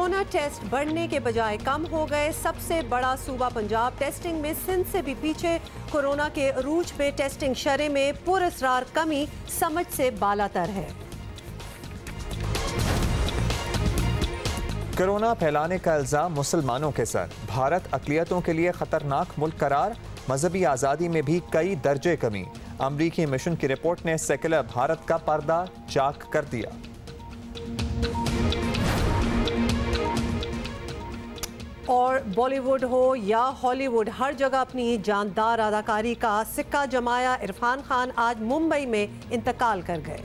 Corona test बढ़ने के बजाय कम हो गए। सबसे बड़ा सूबा पंजाब टेस्टिंग में सिंध से भी पीछे। कोरोना के अरूज पे टेस्टिंग शरह में पुरअसरार कमी समझ से बालातर है। कोरोना फैलाने का इल्जाम मुसलमानों के सर। भारत अक़लियतों के लिए खतरनाक मुल्क करार। मजहबी आज़ादी में भी कई दर्जे कमी। अमरीकी मिशन की रिपोर्ट ने सेकुलर भारत का पर्दा चाक कर दिया। और बॉलीवुड हो या हॉलीवुड, हर जगह अपनी जानदार अदाकारी का सिक्का जमाया इरफान खान आज मुंबई में इंतकाल कर गए।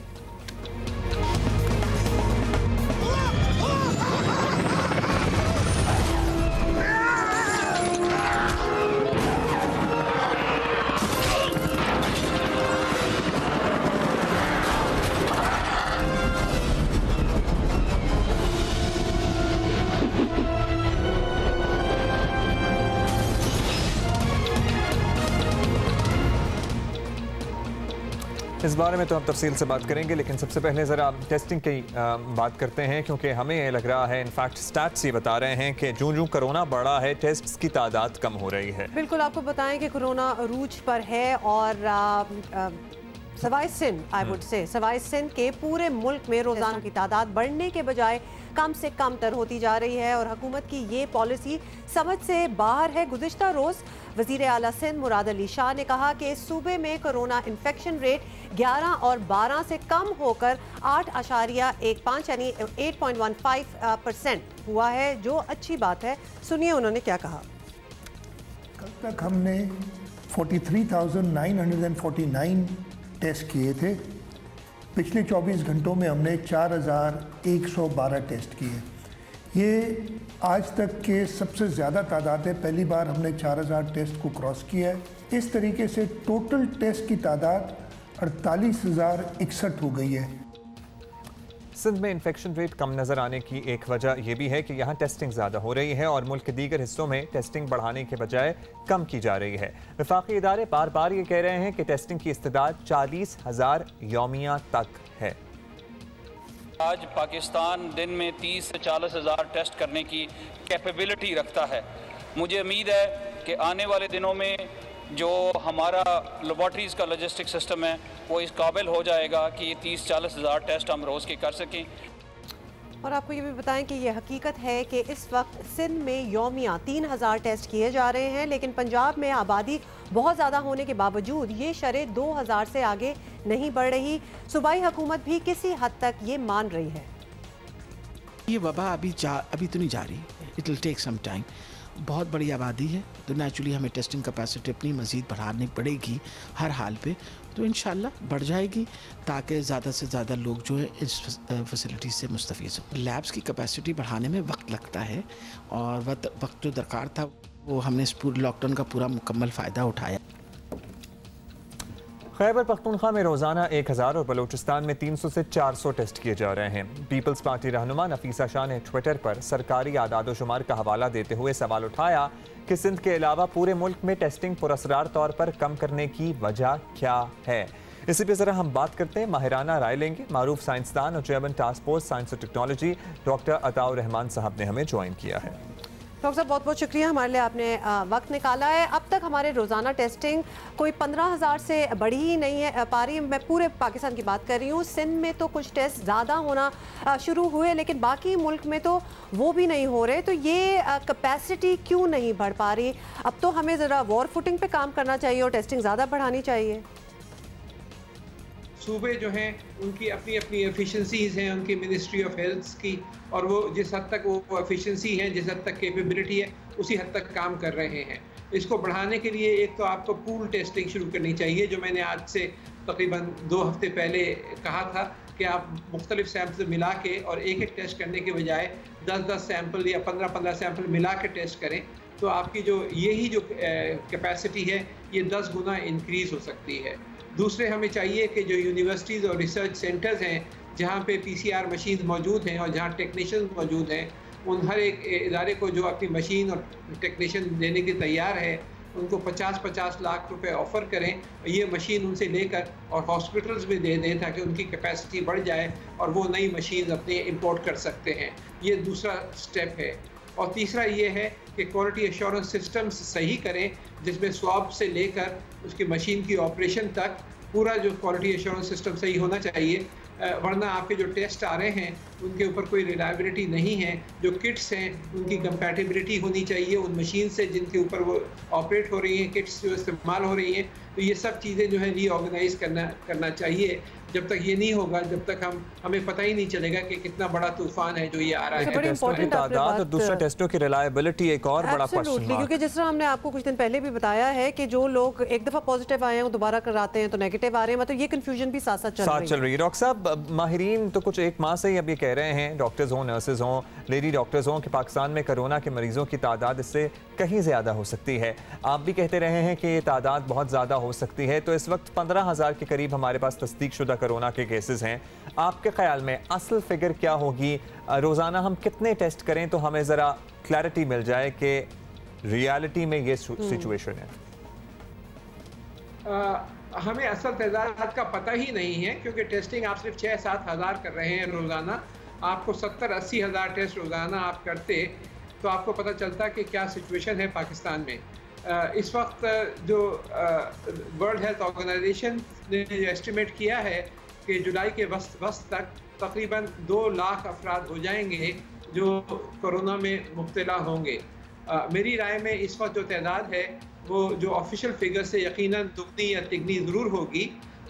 इस बारे में तो हम तफसील से बात करेंगे, लेकिन सबसे पहले ज़रा टेस्टिंग की बात करते हैं, क्योंकि हमें ये लग रहा है, इनफैक्ट स्टैट्स ये बता रहे हैं कि जूं जूं कोरोना बढ़ा है टेस्ट्स की तादाद कम हो रही है। बिल्कुल, आपको बताएं कि कोरोना अरूज पर है और Sawai Sindh, I would say Sawai Sindh के पूरे मुल्क में रोजाना की तादाद बढ़ने के बजाय कम से कम तर होती जा रही है और हुकूमत की ये पॉलिसी समझ से बाहर है। गुज़िश्ता रोज़ वज़ीर आला सिंध मुराद अली शाह ने कहा कि सूबे में कोरोना इन्फेक्शन रेट 11 और 12 से कम होकर 8.15 यानी 8.15% हुआ है, जो अच्छी बात है। सुनिए उन्होंने क्या कहा। कल तक हमने 43,949 टेस्ट किए थे। पिछले 24 घंटों में हमने 4,112 टेस्ट किए। ये आज तक के सबसे ज़्यादा तादाद है। पहली बार हमने 4,000 टेस्ट को क्रॉस किया है। इस तरीके से टोटल टेस्ट की तादाद 48,061 हो गई है। सिंध में इन्फेक्शन रेट कम नजर आने की एक वजह यह भी है कि यहाँ टेस्टिंग ज़्यादा हो रही है और मुल्क के दीगर हिस्सों में टेस्टिंग बढ़ाने के बजाय कम की जा रही है। वफाकी इदारे बार बार ये कह रहे हैं कि टेस्टिंग की इस्तेदाद 40,000 यौमिया तक है। आज पाकिस्तान दिन में 30 से 40,000 टेस्ट करने की कैपेबिलिटी रखता है। मुझे उम्मीद है कि आने वाले दिनों में जो हमारा लेबॉर्ट्रीज़ का लॉजिस्टिक सिस्टम है वो इस काबिल हो जाएगा कि ये 30-40,000 टेस्ट हम रोज़ के कर सकें। और आपको ये भी बताएं कि ये हकीकत है कि इस वक्त सिंध में यौमिया 3,000 टेस्ट किए जा रहे हैं, लेकिन पंजाब में आबादी बहुत ज़्यादा होने के बावजूद ये शरह 2,000 से आगे नहीं बढ़ रही। सूबाई हुकूमत भी किसी हद तक ये मान रही है। ये वबा अभी तो नहीं जा रही, it will take some time. बहुत बड़ी आबादी है तो नेचुरली हमें टेस्टिंग कैपेसिटी अपनी मज़ीद बढ़ानी पड़ेगी हर हाल पे, तो इंशाल्लाह बढ़ जाएगी ताकि ज़्यादा से ज़्यादा लोग जो है इस फैसिलिटी से मुस्तफ़ीज़ हों। लैब्स की कैपेसिटी बढ़ाने में वक्त लगता है और वक्त जो दरकार था वो हमने इस पूरे लॉकडाउन का पूरा मुकम्मल फ़ायदा उठाया। खैबर पख्तूनख्वा में रोज़ाना 1,000 और बलूचिस्तान में 300 से 400 टेस्ट किए जा रहे हैं। पीपल्स पार्टी रहनुमा नफीसा शाह ने ट्विटर पर सरकारी आदाद शुमार का हवाला देते हुए सवाल उठाया कि सिंध के अलावा पूरे मुल्क में टेस्टिंग पुरअसरार तौर पर कम करने की वजह क्या है। इसी पर ज़रा हम बात करते हैं, माहिराना राय लेंगे। मारूफ साइंसदान और चेयरमैन टास्क फोर्स साइंस और टेक्नोलॉजी डॉक्टर अताउर रहमान साहब ने हमें ज्वाइन किया है। डॉक्टर साहब बहुत बहुत शुक्रिया, हमारे लिए आपने वक्त निकाला है। अब तक हमारे रोज़ाना टेस्टिंग कोई 15,000 से बढ़ी ही नहीं है पा रही। मैं पूरे पाकिस्तान की बात कर रही हूँ। सिंध में तो कुछ टेस्ट ज़्यादा होना शुरू हुए, लेकिन बाकी मुल्क में तो वो भी नहीं हो रहे। तो ये कैपेसिटी क्यों नहीं बढ़ पा रही? अब तो हमें ज़रा वॉर फुटिंग पे काम करना चाहिए और टेस्टिंग ज़्यादा बढ़ानी चाहिए। सूबे जो हैं उनकी अपनी अपनी एफिशिएंसीज़ हैं, उनकी मिनिस्ट्री ऑफ हेल्थ की, और वो जिस हद तक वो एफिशिएंसी है, जिस हद तक कैपेबिलिटी है, उसी हद तक काम कर रहे हैं। इसको बढ़ाने के लिए एक तो आपको पूल टेस्टिंग शुरू करनी चाहिए, जो मैंने आज से तकरीबन 2 हफ्ते पहले कहा था कि आप मुख्तलिफ सैंपल मिला के और एक एक टेस्ट करने के बजाय 10-10 सैंपल या 15-15 सैंपल मिला के टेस्ट करें, तो आपकी जो कैपेसिटी है ये 10 गुना इंक्रीज़ हो सकती है। दूसरे हमें चाहिए कि जो यूनिवर्सिटीज़ और रिसर्च सेंटर्स हैं जहाँ पे PCR मशीन मौजूद हैं और जहाँ टेक्नीशियन मौजूद हैं, उन हर एक इदारे को जो अपनी मशीन और टेक्नीशियन देने के तैयार है, उनको 50-50 लाख रुपए ऑफ़र करें, ये मशीन उनसे लेकर और हॉस्पिटल्स में दे दें ताकि उनकी कैपेसिटी बढ़ जाए और वो नई मशीन अपने इंपोर्ट कर सकते हैं। ये दूसरा स्टेप है। और तीसरा ये है कि क्वालिटी एश्योरेंस सिस्टम्स सही करें, जिसमें स्वैब से लेकर उसकी मशीन की ऑपरेशन तक पूरा जो क्वालिटी एश्योरेंस सिस्टम सही होना चाहिए, वरना आपके जो टेस्ट आ रहे हैं उनके ऊपर कोई रिलायबिलिटी नहीं है। जो किट्स हैं उनकी कंपैटिबिलिटी होनी चाहिए उन मशीन से जिनके ऊपर वो ऑपरेट हो रही हैं, किट्स जो इस्तेमाल हो रही हैं। तो ये सब चीज़ें जो है रीऑर्गेनाइज करना चाहिए। जब तक ये नहीं होगा, जब तक हमें पता ही नहीं चलेगा कि कितना बड़ा तूफान है जो ये आ रहा है। टेस्टों की तादाद और दूसरा टेस्टों की रिलायबिलिटी एक और बड़ा क्वेश्चन मार्क। क्योंकि जिस तरह हमने आपको कुछ दिन पहले भी बताया है कि जो लोग एक दफ़ा पॉजिटिव आए हैं वो दोबारा कराते हैं तो नेगेटिव आ रहे हैं, मतलब ये कंफ्यूजन भी साथ साथ चल रही है। डॉक्टर साहब, माहिरीन तो कुछ एक माह से ही अब ये कह रहे हैं, डॉक्टर्स हों, नर्सेज हों, लेडी डॉक्टर्स हों, कि पाकिस्तान में कोरोना के मरीजों की तादाद इससे कहीं ज़्यादा हो सकती है। आप भी कहते रहे हैं कि ये तादाद बहुत ज़्यादा हो सकती है। तो इस वक्त 15,000 के करीब हमारे पास तस्दीक शुदा कोरोना के केसेस हैं। आपके ख्याल में असल फिगर क्या होगी? रोज़ाना हम कितने टेस्ट करें तो हमें ज़रा क्लैरिटी मिल जाए कि रियलिटी में ये सिचुएशन है? हमें असल तादाद का पता ही नहीं है, क्योंकि टेस्टिंग आप सिर्फ 6-7 हज़ार कर रहे हैं रोज़ाना। आपको 70-80 हज़ार टेस्ट रोज़ाना आप करते तो आपको पता चलता कि क्या सिचुएशन है पाकिस्तान में। इस वक्त जो वर्ल्ड हेल्थ ऑर्गेनाइजेशन ने एस्टिमेट किया है कि जुलाई के वस्त तक तकरीबन 2 लाख अफराद हो जाएंगे जो कोरोना में मुब्तला होंगे। मेरी राय में इस वक्त जो तादाद है वो जो ऑफिशियल फिगर से यकीनन दुगनी या तिगनी ज़रूर होगी,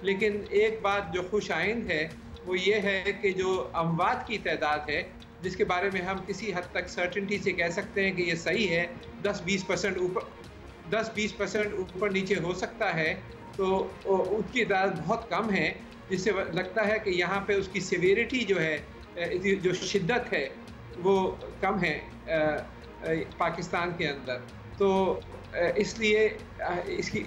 लेकिन एक बात जो खुश आइंद है वो ये है कि जो अमवात की तादाद है, जिसके बारे में हम किसी हद तक सर्टेनिटी से कह सकते हैं कि ये सही है, 10-20% ऊपर नीचे हो सकता है, तो उसकी तादाद बहुत कम है, जिससे लगता है कि यहाँ पे उसकी सिवियरिटी जो है, जो शिद्दत है वो कम है पाकिस्तान के अंदर। तो इसलिए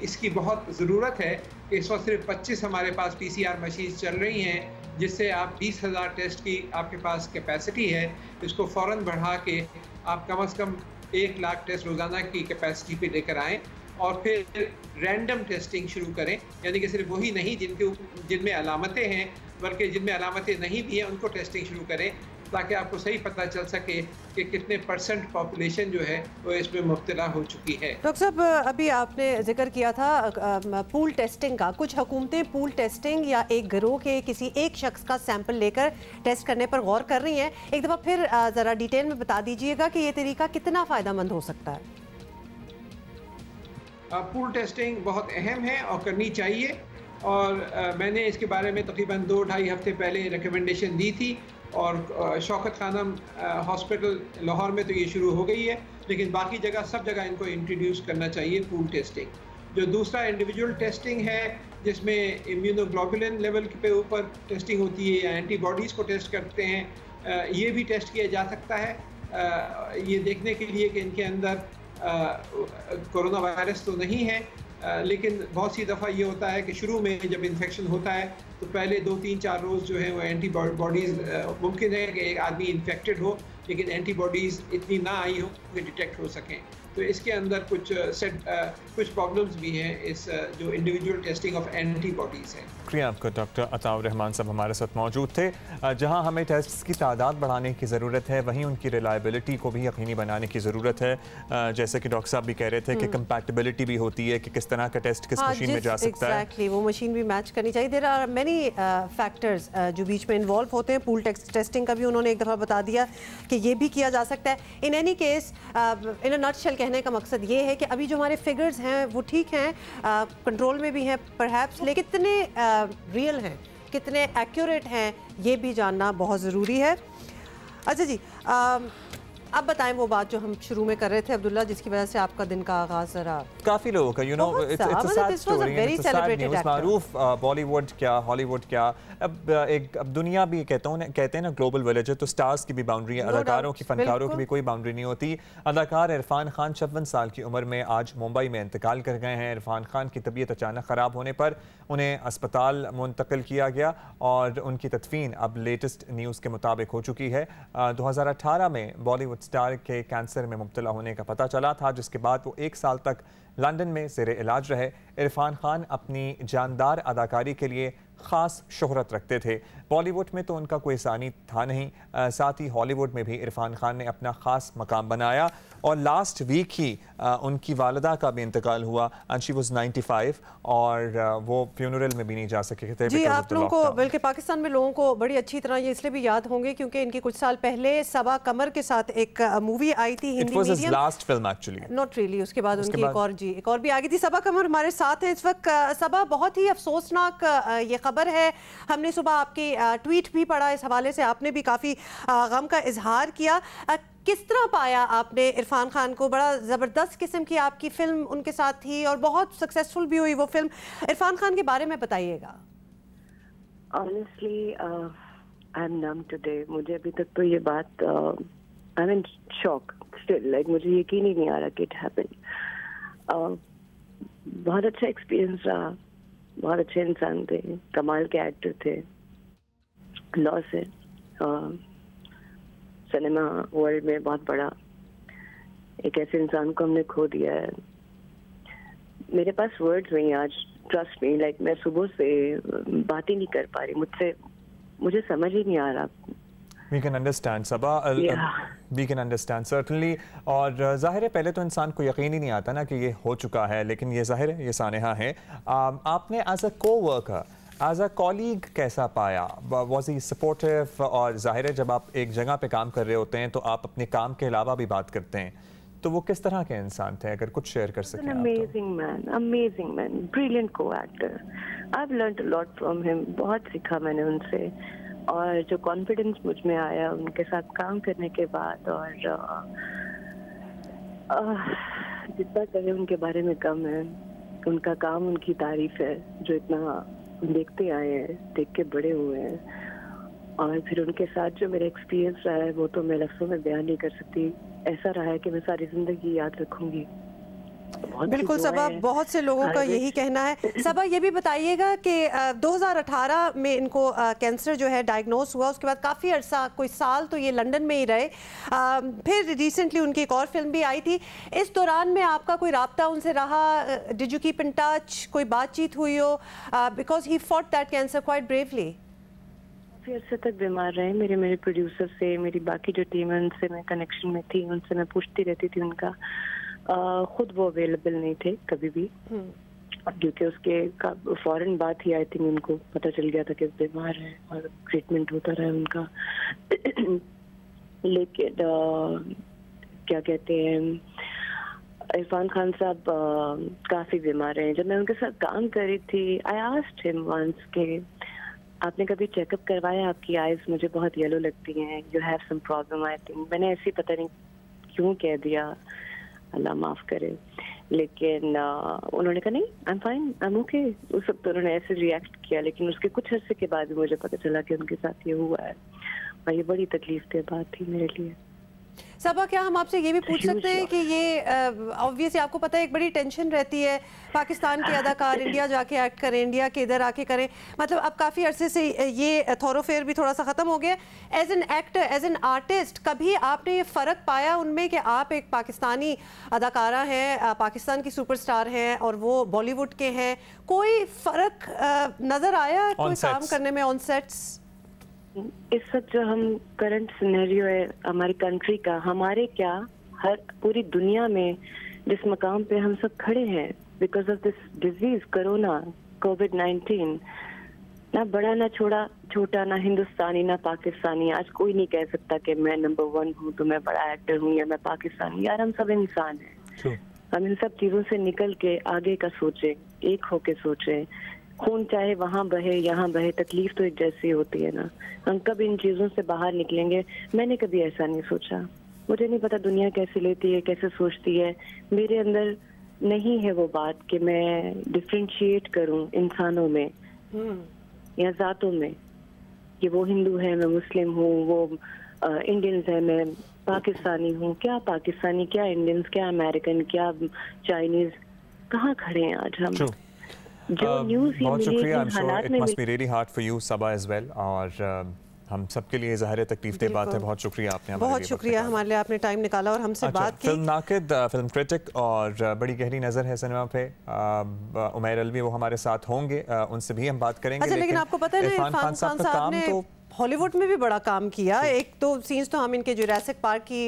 इसकी बहुत ज़रूरत है कि इस वक्त सिर्फ 25 हमारे पास PCR मशीन चल रही हैं, जिससे आप 20,000 टेस्ट की आपके पास कैपेसिटी है। इसको फ़ौरन बढ़ा के आप कम से कम 1 लाख टेस्ट रोज़ाना की कैपेसिटी पे लेकर आएँ और फिर रैंडम टेस्टिंग शुरू करें, यानी कि सिर्फ वही नहीं जिनमें अलामतें हैं, बल्कि जिनमें अलामतें नहीं भी हैं उनको टेस्टिंग शुरू करें, ताकि आपको सही पता चल सके कि कितने % पॉपुलेशन जो है वो इसमें मुब्तला हो चुकी है। डॉक्टर साहब, अभी आपने जिक्र किया था पूल टेस्टिंग का। कुछ हुकूमतें पूल टेस्टिंग या एक गिरोह के किसी एक शख्स का सैंपल लेकर टेस्ट करने पर गौर कर रही हैं। एक दफ़ा फिर ज़रा डिटेल में बता दीजिएगा कि ये तरीका कितना फ़ायदेमंद हो सकता है। पूल टेस्टिंग बहुत अहम है और करनी चाहिए, और मैंने इसके बारे में तकरीबन 2-2.5 हफ्ते पहले रिकमेंडेशन दी थी, और शौकत खानम हॉस्पिटल लाहौर में तो ये शुरू हो गई है, लेकिन बाकी जगह सब जगह इनको इंट्रोड्यूस करना चाहिए पूल टेस्टिंग। जो दूसरा इंडिविजुअल टेस्टिंग है, जिसमें इम्यूनोग्लोबुलिन लेवल पे ऊपर टेस्टिंग होती है या एंटीबॉडीज़ को टेस्ट करते हैं, ये भी टेस्ट किया जा सकता है, ये देखने के लिए कि इनके अंदर कोरोना वायरस तो नहीं है। लेकिन बहुत सी दफ़ा ये होता है कि शुरू में जब इन्फेक्शन होता है तो पहले 2-3-4 रोज़ जो है वो एंटीबॉडीज़, मुमकिन है कि एक आदमी इन्फेक्टेड हो लेकिन एंटीबॉडीज़ इतनी ना आई हो कि डिटेक्ट हो सकें। तो इसके अंदर कुछ प्रॉब्लम्स भी हैं इस जो इंडिविजुअल टेस्टिंग ऑफ एंटीबॉडीज़ है। शुक्रिया आपका डॉक्टर अताउर रहमान साहब हमारे साथ मौजूद थे। जहां हमें टेस्ट की तादाद बढ़ाने की ज़रूरत है, वहीं उनकी रिलायबिलिटी को भी यकीनी बनाने की ज़रूरत है। जैसे कि डॉक्टर साहब भी कह रहे थे कि कंपैटिबिलिटी भी होती है कि किस तरह का टेस्ट किस मशीन में जा सकता है। एग्जैक्टली, वो मशीन भी मैच करनी चाहिए। देयर आर मेनी फैक्टर्स जो बीच में इन्वॉल्व होते हैं। पूल टेस्टिंग का भी उन्होंने एक दफ़ा बता दिया कि ये भी किया जा सकता है। In any case, in a nutshell कहने का मकसद ये है कि अभी जो हमारे फिगर्स हैं वो ठीक हैं, कंट्रोल में भी हैं परहैप्स, लेकिन कितने रियल हैं, कितने एक्यूरेट हैं, ये भी जानना बहुत ज़रूरी है। अच्छा जी, अब बताएं वो बात जो हम शुरू में कर रहे थे अब्दुल्ला, जिसकी वजह से आपका दिन का आगाज जरा काफ़ी लोगों का इट्स अ सैड स्टोरी। मारूफ बॉलीवुड क्या हॉलीवुड क्या, अब दुनिया भी कहते हैं ना ग्लोबल विलेज है, तो स्टार्स की भी बाउंड्री है, अदाकारों की, फनकारों की भी कोई बाउंड्री नहीं होती। अदाकार इरफान खान 56 साल की उम्र में आज मुंबई में इंतकाल कर गए हैं। इरफान खान की तबीयत अचानक ख़राब होने पर उन्हें अस्पताल मुंतकिल किया गया और उनकी तदफीन अब लेटेस्ट न्यूज़ के मुताबिक हो चुकी है। 2018 में बॉलीवुड स्टार के कैंसर में मुब्तला होने का पता चला था, जिसके बाद वो 1 साल तक लंदन में ज़ेर इलाज रहे। इरफान खान अपनी जानदार अदाकारी के लिए ख़ास शोहरत रखते थे। बॉलीवुड में तो उनका कोई सानी था नहीं, साथ ही हॉलीवुड में भी इरफान खान ने अपना ख़ास मकाम बनाया। और लास्ट वीक ही उनकी वालिदा का भी इंतकाल हुआ एंड शी वाज 95 और वो फ्यूनरल में भी नहीं जा सके थे। जी, आप लोगों को बल्कि पाकिस्तान में लोगों को बड़ी अच्छी तरह ये इसलिए भी याद होंगे क्योंकि इनकी कुछ साल पहले सबा कमर के साथ एक मूवी आई थी Hindi medium, last film actually not really. उसके बाद उनकी एक और भी आ गई थी। सबा कमर हमारे साथ है इस वक्त। सबा, बहुत ही अफसोसनाक ये खबर है, हमने सुबह आपकी ट्वीट भी पढ़ा इस हवाले से, आपने भी काफ़ी गम का इजहार किया। किस तरह पाया आपने इरफान खान को? बड़ा ज़बरदस्त किस्म की आपकी फ़िल्म उनके साथ थी और बहुत सक्सेसफुल भी हुई वो फिल्म। इरफान खान के बारे में बताइएगा। Honestly, I'm numb today. मुझे अभी तक तो ये बात I'm in shock still. Like मुझे यकीन ही नहीं आ रहा कि it happened. बहुत अच्छा एक्सपीरियंस रहा, बहुत अच्छे इंसान थे, कमाल के एक्टर थे। लॉस है सिनेमा वर्ल्ड में बहुत बड़ा, एक ऐसे इंसान को हमने खो दिया है। मेरे पास वर्ड्स नहीं आज, ट्रस्ट मी। लाइक मैं सुबह से बात ही नहीं कर पा रही, मुझे समझ ही नहीं आ रहा। We can understand, Sabah. We can understand certainly. और ज़ाहिर है पहले तो इंसान को यकीन ही नहीं आता ना कि ये हो चुका है, लेकिन ये ज़ाहिर है ये सानेहा है। आपने as a coworker, as a colleague कैसा पाया? Was he supportive? और ज़ाहिर है जब आप एक जगह पे काम कर रहे होते हैं तो आप अपने काम के अलावा भी बात करते हैं, तो वो किस तरह के इंसान थे? अगर कुछ शेयर कर सकें। amazing man, brilliant co-actor. I've learned a lot from him. बहुत सीखा मैंने उनसे, और जो कॉन्फिडेंस मुझ में आया उनके साथ काम करने के बाद, और जितना कहे उनके बारे में कम है। उनका काम उनकी तारीफ है, जो इतना देखते आए हैं, देख के बड़े हुए हैं। और फिर उनके साथ जो मेरा एक्सपीरियंस रहा है वो तो मैं लफ्ज़ों में बयान नहीं कर सकती। ऐसा रहा है कि मैं सारी जिंदगी याद रखूंगी। बिल्कुल सबा, बहुत से लोगों का यही कहना है। सबा, ये भी बताइएगा कि 2018 में इनको कैंसर जो है डायग्नोस हुआ, उसके बाद काफ़ी अरसा, कोई साल तो ये लंदन में ही रहे। फिर रिसेंटली उनकी एक और फिल्म भी आई थी। इस दौरान में आपका कोई राब्ता उनसे रहा? Did you keep in touch? कोई बातचीत हुई हो? Because he fought that cancer quite bravely. काफ़ी अर्से तक बीमार रहे। मेरे प्रोड्यूसर से, मेरी बाकी जो टीम है उनसे मैं कनेक्शन में थी, उनसे मैं पूछती रहती थी उनका। खुद वो अवेलेबल नहीं थे कभी भी, क्योंकि उसके फौरन बाद ही आई थिंक उनको पता चल गया था कि बीमार है और ट्रीटमेंट होता रहा उनका। लेकिन क्या कहते हैं, इरफान खान साहब काफ़ी बीमार हैं। जब मैं उनके साथ काम कर रही थी, आई आस्क्ड हिम वंस के आपने कभी चेकअप करवाया? आपकी आईज मुझे बहुत येलो लगती हैं, you have some problem I think. मैंने ऐसे पता नहीं क्यों कह दिया, अल्लाह माफ़ करे। लेकिन उन्होंने कहा नहीं, I am fine, I am okay. उस वक्त उन्होंने ऐसे रिएक्ट किया, लेकिन उसके कुछ अर्से के बाद मुझे पता चला कि उनके साथ ये हुआ है, और ये बड़ी तकलीफ की बात थी मेरे लिए। सबा, क्या हम आपसे ये भी पूछ सकते हैं कि ये ऑब्वियसली आपको पता है एक बड़ी टेंशन रहती है, पाकिस्तान के अदाकार इंडिया जाके एक्ट करें, इंडिया के इधर आके करें, मतलब अब काफ़ी अरसे से ये थोरोफेयर भी थोड़ा सा ख़त्म हो गया। As an actor, as an artist, कभी आपने ये फ़र्क पाया उनमें कि आप एक पाकिस्तानी अदाकारा हैं, पाकिस्तान की सुपरस्टार हैं और वो बॉलीवुड के हैं? कोई फ़र्क नज़र आया कोई काम करने में ऑन सेट्स? इस वक्त जो हम करंट सिनेरियो है हमारी कंट्री का, हमारे क्या हर पूरी दुनिया में जिस मकाम पे हम सब खड़े हैं because of this disease corona कोविड-19, ना बड़ा ना छोटा, ना हिंदुस्तानी ना पाकिस्तानी। आज कोई नहीं कह सकता कि मैं नंबर 1 हूँ तो मैं बड़ा एक्टर हूँ या मैं पाकिस्तानी। यार हम सब इंसान हैं। हम इन सब चीज़ों से निकल के आगे का सोचें, एक होके सोचें। खून चाहे वहाँ बहे यहाँ बहे, तकलीफ तो एक जैसी होती है ना। हम कब इन चीज़ों से बाहर निकलेंगे? मैंने कभी ऐसा नहीं सोचा। मुझे नहीं पता दुनिया कैसे लेती है, कैसे सोचती है। मेरे अंदर नहीं है वो बात कि मैं डिफ्रेंशिएट करूं इंसानों में या जातों में, कि वो हिंदू है मैं मुस्लिम हूँ, वो इंडियंस है मैं पाकिस्तानी हूँ। क्या पाकिस्तानी, क्या इंडियंस, क्या अमेरिकन, क्या चाइनीज, कहाँ खड़े हैं आज हम? बहुत शुक्रिया। I'm sure it must be really hard for you, Sabah, as well. और हम सबके लिए ज़ाहिर तकलीफ दे बात है। बहुत शुक्रिया आपने, बहुत शुक्रिया हमारे लिए आपने टाइम निकाला और हमसे बात की। फिल्म नाकिद, फिल्म क्रिटिक और बड़ी गहरी नज़र है सिनेमा पे, उमैर अलवी वो हमारे साथ होंगे, उनसे भी हम बात करेंगे। अच्छा, लेकिन आपको पता है इरफान खान साहब ने हॉलीवुड में भी बड़ा काम किया। एक तो सीन्स तो हम इनके जुरासिक पार्क की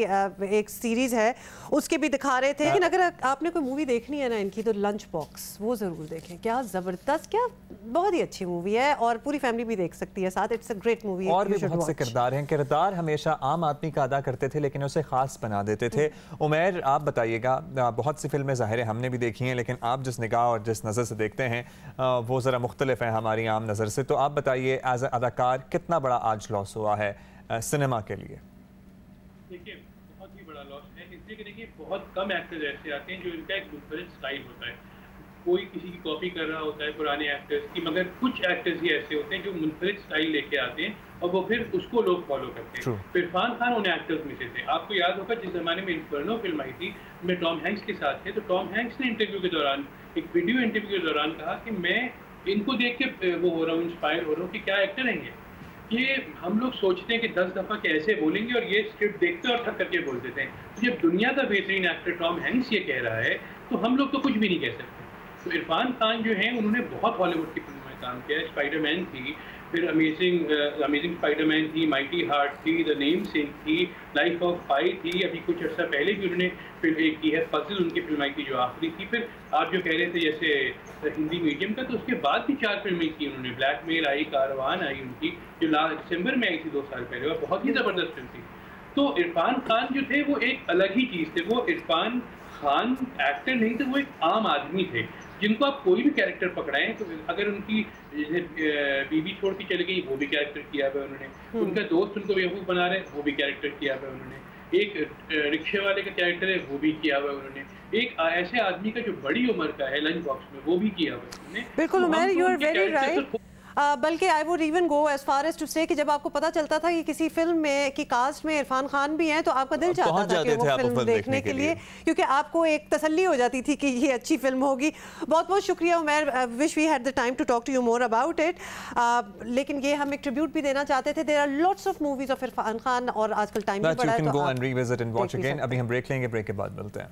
एक सीरीज है उसके भी दिखा रहे थे, लेकिन अगर आपने कोई मूवी देखनी है ना इनकी तो लंच बॉक्स वो ज़रूर देखें। क्या ज़बरदस्त, क्या बहुत ही अच्छी मूवी है और पूरी फैमिली भी देख सकती है साथ। It's a great movie. और भी बहुत से किरदार हैं, किरदार हमेशा आम आदमी का अदा करते थे लेकिन उसे खास बना देते थे। उमैर आप बताइएगा, बहुत सी फिल्में ज़ाहिर है हमने भी देखी हैं लेकिन आप जिस निगाह और जिस नज़र से देखते हैं वो ज़रा मुख्तलिफ है हमारी आम नज़र से, तो आप बताइए एज ए अदाकार कितना बड़ा आज लॉस हुआ है सिनेमा के लिए? देखिए बहुत ही बड़ा लॉस है, इसलिए कि देखिए बहुत कम एक्टर्स ऐसे आते हैं जो इनका एक मुनफरिद स्टाइल होता है। कोई किसी की कॉपी कर रहा होता है पुराने एक्टर्स की, मगर कुछ एक्टर्स ही ऐसे होते हैं जो मुनफरिद स्टाइल लेके आते हैं और वो फिर उसको लोग फॉलो करते हैं। तो इरफान खान उन एक्टर्स में से थे। आपको याद होगा जिस जमाने में इन्फर्नो फिल्म आई थी, मैं टॉम हैंक्स के साथ थे, तो टॉम हैंक्स ने इंटरव्यू के दौरान, एक वीडियो इंटरव्यू के दौरान कहा कि मैं इनको देख के वो हो रहा हूँ, इंस्पायर हो रहा हूँ कि क्या एक्टर हैं ये हम लोग सोचते हैं कि 10 दफ़ा कैसे बोलेंगे और ये स्क्रिप्ट देखते और ठक करके बोल देते हैं। तो जब दुनिया का बेहतरीन एक्टर टॉम हैंक्स ये कह रहा है तो हम लोग तो कुछ भी नहीं कह सकते। तो इरफान खान जो हैं उन्होंने बहुत हॉलीवुड की फिल्मों में काम किया है। स्पाइडरमैन थी, फिर अमेजिंग स्पाइडरमैन थी, माइटी हार्ट थी, द नेम सेक थी, लाइफ ऑफ पाई थी, अभी कुछ अर्सा पहले भी उन्होंने फिल्म एक की है फजल, उनकी फिल्म आई थी जो आखिरी थी। फिर आप जो कह रहे थे जैसे हिंदी मीडियम का, तो उसके बाद भी 4 फिल्में की उन्होंने। ब्लैकमेल आई, कारवान आई उनकी जो लास्ट दिसंबर में आई थी 2 साल पहले, और बहुत ही ज़बरदस्त फिल्म थी। तो इरफान खान जो थे वो एक अलग ही चीज़ थे। वो इरफान खान एक्टर नहीं थे, वो एक आम आदमी थे जिनको आप कोई भी कैरेक्टर पकड़ाएं तो अगर उनकी बीबी छोड़ के चली गई वो भी कैरेक्टर किया हुआ उन्होंने, उनका दोस्त उनको बेवकूफ़ बना रहे वो भी कैरेक्टर किया हुआ उन्होंने, एक रिक्शे वाले का कैरेक्टर है वो भी किया हुआ उन्होंने, एक ऐसे आदमी का जो बड़ी उम्र का है लंच बॉक्स में वो भी किया हुआ उन्होंने। बिल्कुल Umair, you are very right. बल्कि I would even go as far as to say कि जब आपको पता चलता था कि किसी फिल्म में की कास्ट में इरफान खान भी हैं तो आपका दिल चाहता था कि वो फिल्म देखने के लिए, क्योंकि आपको एक तसल्ली हो जाती थी कि ये अच्छी फिल्म होगी। बहुत बहुत शुक्रिया Umair, wish we had the time to talk to you more about it. लेकिन ये हम एक ट्रिब्यूट भी देना चाहते थे। There are lots of movies of Irfan Khan और आजकल टाइम भी बड़ा है तो अभी हम ब्रेक लेंगे, ब्रेक के बाद मिलते हैं।